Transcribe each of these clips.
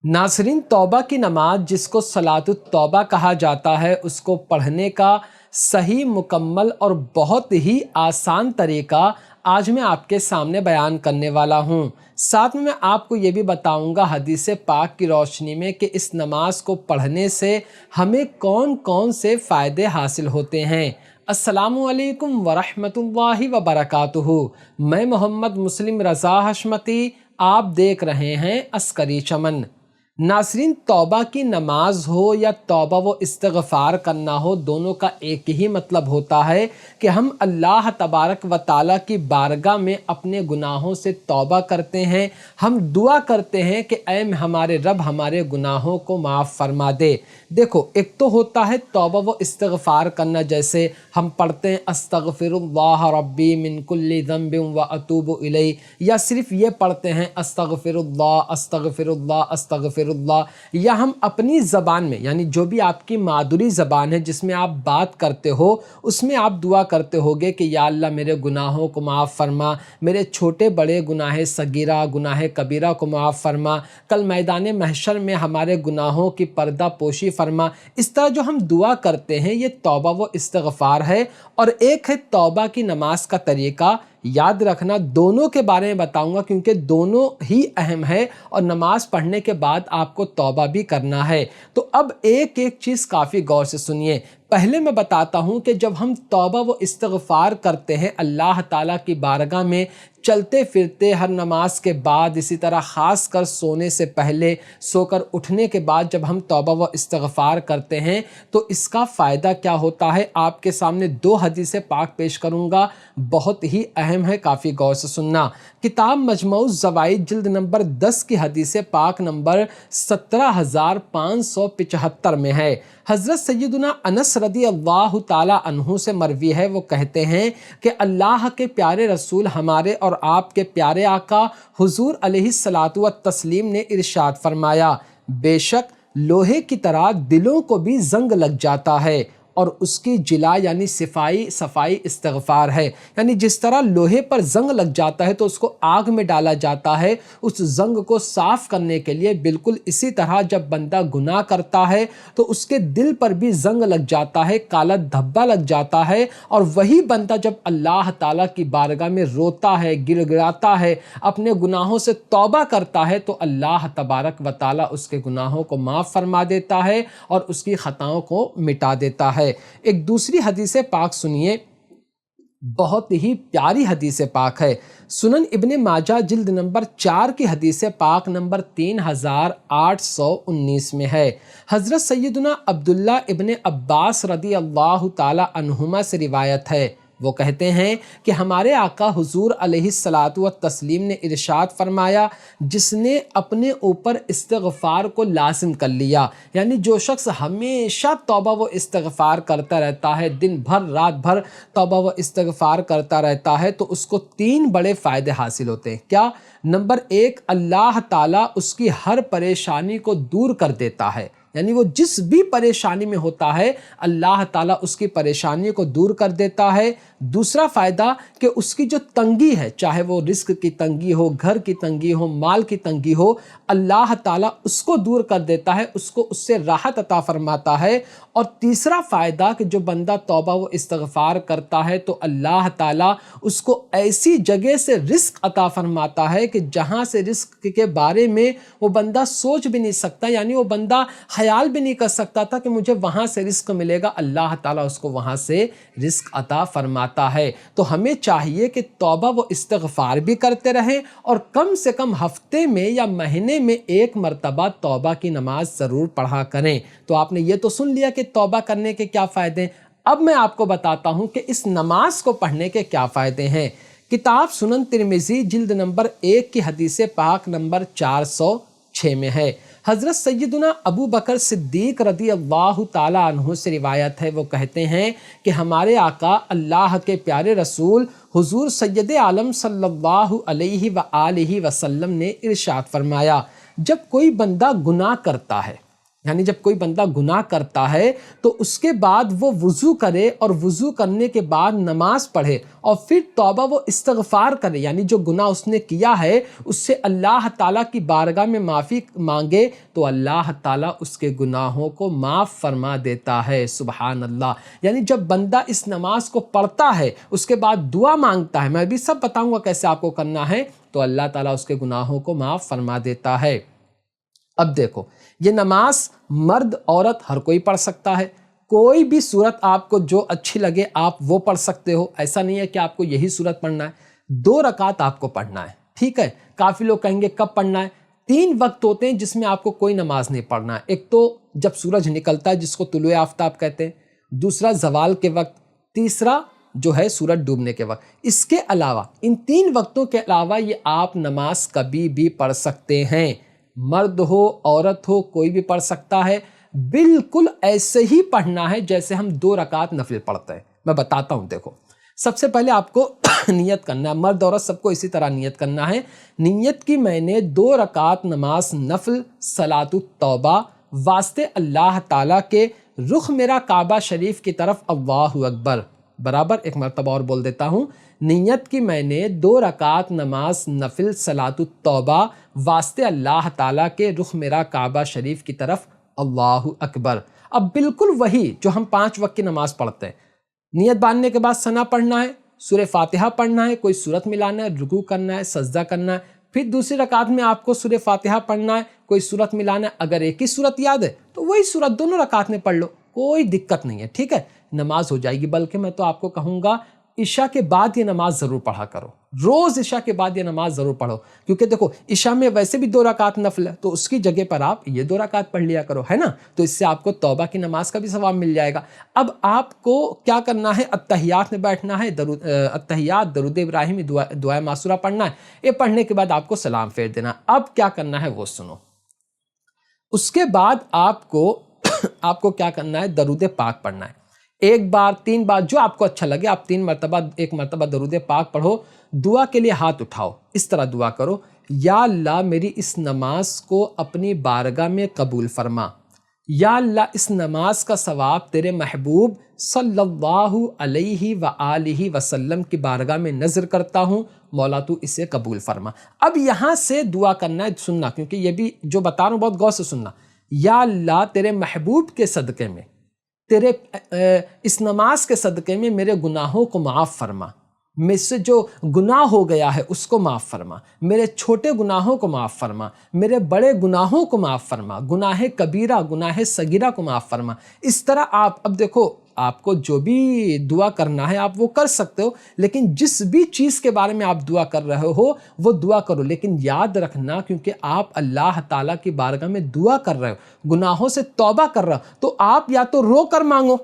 नाज़रीन, तौबा की नमाज जिसको सलातुत तौबा कहा जाता है, उसको पढ़ने का सही, मुकम्मल और बहुत ही आसान तरीका आज मैं आपके सामने बयान करने वाला हूँ। साथ में मैं आपको ये भी बताऊँगा हदीस पाक की रोशनी में कि इस नमाज को पढ़ने से हमें कौन कौन से फ़ायदे हासिल होते हैं। अस्सलामु अलैकुम वरहमतुल्लाहि वबरकातुहू। मैं मोहम्मद मुस्लिम रज़ा हशमती, आप देख रहे हैं अस्करी चमन। नाज़रीन, तौबा की नमाज हो या तौबा व इस्तिग़फ़ार करना हो, दोनों का एक ही मतलब होता है कि हम अल्लाह तबारक व ताला की बारगाह में अपने गुनाहों से तौबा करते हैं। हम दुआ करते हैं कि ऐ हमारे रब हमारे गुनाहों को माफ़ फरमा दे। देखो, एक तो होता है तौबा व इस्तिग़फ़ार करना, जैसे हम पढ़ते हैं अस्तग़फ़िरुल्लाह रब्बी मिन कुल्ली ज़ंबिन व अतूबु इलैह, या सिर्फ़ ये पढ़ते हैं अस्तग़फ़िरुल्लाह अस्तग़फ़िरुल्लाह अस्तग़फ़िरुल्लाह, या हम अपनी ज़बान में, यानी जो भी आपकी मादुरी ज़बान है जिसमें आप बात करते हो, उसमें आप दुआ करते होगे कि या अल्लाह मेरे गुनाहों को माफ़ फरमा, मेरे छोटे बड़े गुनाह सगीरा गुनाह कबीरा को माफ़ फरमा, कल मैदान महशर में हमारे गुनाहों की पर्दा पोशी फरमा। इस तरह जो हम दुआ करते हैं, ये तौबा व इस्तिग़फ़ार है। और एक है तौबा की नमाज का तरीका। याद रखना, दोनों के बारे में बताऊंगा क्योंकि दोनों ही अहम है और नमाज पढ़ने के बाद आपको तौबा भी करना है। तो अब एक एक चीज़ काफ़ी गौर से सुनिए। पहले मैं बताता हूँ कि जब हम तौबा व इस्तिग़फ़ार करते हैं अल्लाह ताला की बारगाह में, चलते फिरते, हर नमाज के बाद, इसी तरह ख़ास कर सोने से पहले, सोकर उठने के बाद जब हम तौबा व इस्तिग़फ़ार करते हैं तो इसका फ़ायदा क्या होता है, आपके सामने दो हदीसें पाक पेश करूँगा, बहुत ही अहम है, काफ़ी गौर से सुनना। किताब मजमूउज़ ज़वाइद जिल्द नंबर 10 की हदीस पाक नंबर 17575 में है। हज़रत सैयदुना अनस रदी अल्लाह ताला अन्हु से मरवी है, वो कहते हैं कि अल्लाह के प्यारे रसूल हमारे और आपके प्यारे आका हुज़ूर अलैहिस्सलातु व तस्लीम ने इरशाद फरमाया, बेशक लोहे की तरह दिलों को भी जंग लग जाता है और उसकी जिला यानी सफाई इस्तिग़फ़ार है। यानी जिस तरह लोहे पर जंग लग जाता है तो उसको आग में डाला जाता है उस जंग को साफ़ करने के लिए, बिल्कुल इसी तरह जब बंदा गुनाह करता है तो उसके दिल पर भी जंग लग जाता है, काला धब्बा लग जाता है। और वही बंदा जब अल्लाह ताला की बारगाह में रोता है, गिड़गिड़ाता है, अपने गुनाहों से तौबा करता है तो अल्लाह तबारक व ताला उसके गुनाहों को माफ़ फरमा देता है और उसकी ख़ताओं को मिटा देता है। एक दूसरी हदीस पाक सुनिए, बहुत ही प्यारी हदीस पाक है। सुनन इब्ने माजा जिल्द नंबर 4 की हदीस पाक नंबर 3819 में है। हज़रत सैयदुना अब्दुल्ला इब्ने अब्बास रदी अल्लाह ताला अन्हुमा से रिवायत है, वो कहते हैं कि हमारे आका हुज़ूर अलैहिस्सलातु व तस्लीम ने इरशाद फरमाया, जिसने अपने ऊपर इस्तिग़फ़ार को लाज़िम कर लिया, यानी जो शख्स हमेशा तौबा व इस्तिग़फ़ार करता रहता है, दिन भर रात भर तौबा व इस्तिग़फ़ार करता रहता है, तो उसको 3 बड़े फ़ायदे हासिल होते हैं। क्या? नंबर 1, अल्लाह ताला उसकी हर परेशानी को दूर कर देता है, यानी वो जिस भी परेशानी में होता है अल्लाह ताला उसकी परेशानी को दूर कर देता है। दूसरा फ़ायदा कि उसकी जो तंगी है, चाहे वो रिस्क की तंगी हो, घर की तंगी हो, माल की तंगी हो, अल्लाह ताला उसको दूर कर देता है, उसको उससे राहत अता फरमाता है। और तीसरा फ़ायदा कि जो बंदा तौबा व इस्तिग़फ़ार करता है तो अल्लाह ताला उसको ऐसी जगह से रिस्क अता फरमाता है कि जहाँ से रिस्क के बारे में वो बंदा सोच भी नहीं सकता, यानी वो बंदा ख्याल भी नहीं कर सकता था कि मुझे वहाँ से रिस्क मिलेगा, अल्लाह ताला उसको वहाँ से रिस्क अता फरमाता है। तो हमें चाहिए कि तौबा व इस्तिग़फ़ार भी करते रहें और कम से कम हफ्ते में या महीने में 1 मरतबा तौबा की नमाज ज़रूर पढ़ा करें। तो आपने ये तो सुन लिया कि तौबा करने के क्या फ़ायदे। अब मैं आपको बताता हूँ कि इस नमाज को पढ़ने के क्या फ़ायदे हैं। किताब सुनन तिरमिज़ी जिल्द नंबर 1 की हदीस पाक नंबर 406 में है। हज़रत सैयदुना अबू बकर सिद्दीक़ रदी अल्लाह ताला अन्हु से रिवायत है, वो कहते हैं कि हमारे आका अल्लाह के प्यारे रसूल हुज़ूर सैयद आलम सल्लल्लाहु अलैहि व आलिहि वसल्लम ने इरशाद फरमाया, जब कोई बंदा गुनाह करता है یعنی جب کوئی بندہ گناہ کرتا ہے تو اس کے بعد وہ وضو کرے اور وضو کرنے کے بعد نماز پڑھے اور پھر توبہ و استغفار کرے، یعنی جو گناہ اس نے کیا ہے اس سے اللہ تعالیٰ کی بارگاہ میں معافی مانگے تو اللہ تعالیٰ اس کے گناہوں کو معاف فرما دیتا ہے۔ سبحان اللہ۔ یعنی جب بندہ اس نماز کو پڑھتا ہے اس کے بعد دعا مانگتا ہے، میں بھی سب بتاؤں گا کیسے آپ کو کرنا ہے، تو اللہ تعالیٰ اس کے گناہوں کو معاف فرما دیتا ہے۔ اب دیکھو، یہ نماز مرد عورت ہر کوئی پڑھ سکتا ہے، کوئی بھی صورت آپ کو جو اچھی لگے آپ وہ پڑھ سکتے ہو، ایسا نہیں ہے کہ آپ کو یہی صورت پڑھنا ہے۔ 2 رکعت آپ کو پڑھنا ہے، ٹھیک ہے۔ کافی لوگ کہیں گے کب پڑھنا ہے؟ 3 وقت ہوتے ہیں جس میں آپ کو کوئی نماز نہیں پڑھنا ہے۔ ایک تو جب سورج نکلتا ہے جس کو طلوع آفتاب کہتے ہیں، دوسرا زوال کے وقت، تیسرا جو ہے سورج ڈوبنے کے وقت۔ اس کے علاوہ ان 3 وقتوں کے علاوہ یہ آپ نماز کبھی بھی پڑھ سکتے ہیں، مرد ہو عورت ہو کوئی بھی پڑھ سکتا ہے۔ بالکل ایسے ہی پڑھنا ہے جیسے ہم 2 رکعت نفل پڑھتے ہیں۔ میں بتاتا ہوں، دیکھو سب سے پہلے آپ کو نیت کرنا ہے، مرد عورت سب کو اسی طرح نیت کرنا ہے۔ نیت کی میں نے 2 رکعت نماز نفل صلاۃ التوبہ واسطے اللہ تعالیٰ کے، رخ میرا کعبہ شریف کی طرف، اللہ اکبر، برابر ایک مرتبہ اور بول دیتا ہوں، نیت کی میں نے 2 رکعت نماز نفل صلاۃ التوبہ واسطے اللہ تعالیٰ کے، رخ میرا کعبہ شریف کی طرف، اللہ اکبر۔ اب بالکل وہی جو ہم 5 وقت کی نماز پڑھتے ہیں، نیت باندھنے کے بعد ثنا پڑھنا ہے، سورہ فاتحہ پڑھنا ہے، کوئی سورت ملانا ہے، رکوع کرنا ہے، سجدہ کرنا ہے، پھر دوسری رکعت میں آپ کو سورہ فاتحہ پڑھنا ہے، کوئی سورت ملانا ہے۔ اگر ایک ہی سورت یاد ہے تو وہی سورت دونوں رکعت میں پڑھ لو، کوئی دقت نہیں ہے، ٹھیک ہے، نماز ہو جائے گی۔ بلکہ میں تو آپ کو کہوں گا عشاء کے بعد یہ نماز ضرور پڑھا کرو، روز عشاء کے بعد یہ نماز ضرور پڑھو، کیونکہ دیکھو عشاء میں ویسے بھی 2 رکعت نفل ہے، تو اس کی جگہ پر آپ یہ 2 رکعت پڑھ لیا کرو، ہے نا، تو اس سے آپ کو توبہ کی نماز کا بھی ثواب مل جائے گا۔ اب آپ کو کیا کرنا ہے؟ اتحیات میں بیٹھنا ہے، اتحیات درود ابراہیمی دعائے معصورہ پڑھنا ہے، یہ پڑھنے کے بعد آپ کو سلام پھیر دینا۔ اب کیا کرنا ہے وہ سنو۔ اس کے بعد آپ کو کیا کرنا ہے؟ درود پاک پڑھنا ہے، 1 بار 3 بار جو آپ کو اچھا لگے، آپ 3 مرتبہ، 1 مرتبہ درود پاک پڑھو۔ دعا کے لیے ہاتھ اٹھاؤ، اس طرح دعا کرو، یا اللہ میری اس نماز کو اپنی بارگاہ میں قبول فرما، یا اللہ اس نماز کا ثواب تیرے محبوب صلی اللہ علیہ وآلہ وسلم کی بارگاہ میں نذر کرتا ہوں، مولا تو اسے قبول فرما۔ اب یہاں سے دعا کرنا ہے، سننا، کیونکہ یہ بھی جو بتا رہا ہوں بہت غور سے سننا۔ یا اللہ تیرے محبوب کے صدقے میں، تیرے اس نماز کے صدقے میں میرے گناہوں کو معاف فرما، مجھ سے جو گناہ ہو گیا ہے اس کو معاف فرما، میرے چھوٹے گناہوں کو معاف فرما، میرے بڑے گناہوں کو معاف فرما، گناہ کبیرہ گناہ صغیرہ کو معاف فرما۔ اس طرح آپ، اب دیکھو آپ کو جو بھی دعا کرنا ہے آپ وہ کر سکتے ہو، لیکن جس بھی چیز کے بارے میں آپ دعا کر رہے ہو وہ دعا کرو، لیکن یاد رکھنا کیونکہ آپ اللہ تعالیٰ کی بارگاہ میں دعا کر رہے ہو، گناہوں سے توبہ کر رہے ہو، تو آپ یا تو رو کر مانگو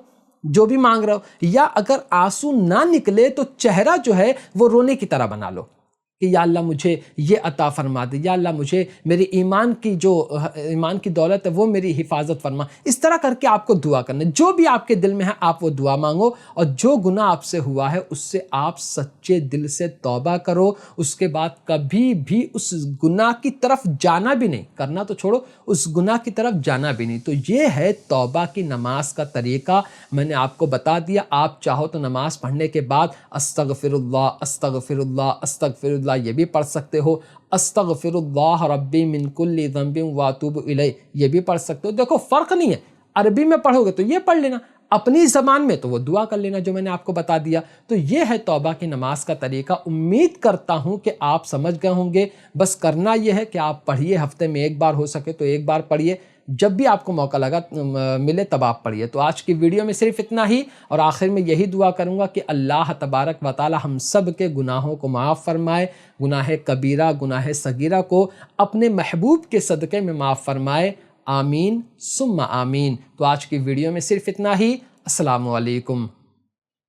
جو بھی مانگ رہے ہو، یا اگر آنسو نہ نکلے تو چہرہ جو ہے وہ رونے کی طرح بنا لو کہ یا اللہ مجھے یہ عطا فرما دے، یا اللہ مجھے میری ایمان کی دولت ہے وہ میری حفاظت فرما۔ اس طرح کر کے آپ کو دعا کرنا، جو بھی آپ کے دل میں ہے آپ وہ دعا مانگو، اور جو گناہ آپ سے ہوا ہے اس سے آپ سچے دل سے توبہ کرو، اس کے بعد کبھی بھی اس گناہ کی طرف جانا بھی نہیں، کرنا تو چھوڑو، اس گناہ کی طرف جانا بھی نہیں۔ تو یہ ہے توبہ کی نماز کا طریقہ، میں نے آپ کو بتا دیا۔ آپ چاہو تو نماز پڑھنے کے بعد استغفر اللہ استغفر اللہ استغفر اللہ یہ بھی پڑھ سکتے ہو، استغفر اللہ ربی من کل ذنب واتوب الیہ یہ بھی پڑھ سکتے ہو۔ دیکھو فرق نہیں ہے، عربی میں پڑھو گے تو یہ پڑھ لینا، اپنی زبان میں تو وہ دعا کر لینا جو میں نے آپ کو بتا دیا۔ تو یہ ہے توبہ کی نماز کا طریقہ۔ امید کرتا ہوں کہ آپ سمجھ گئے ہوں گے۔ بس کرنا یہ ہے کہ آپ پڑھیے، ہفتے میں 1 بار ہو سکے تو 1 بار پڑھیے، جب بھی آپ کو موقع ملے تب آپ پڑھیے۔ تو آج کی ویڈیو میں صرف اتنا ہی، اور آخر میں یہی دعا کروں گا کہ اللہ تبارک و تعالی ہم سب کے گناہوں کو معاف فرمائے، گناہ کبیرہ گناہ صغیرہ کو اپنے محبوب کے صدقے میں معاف فرمائے، آمین ثم آمین۔ تو آج کی ویڈیو میں صرف اتنا ہی۔ السلام علیکم۔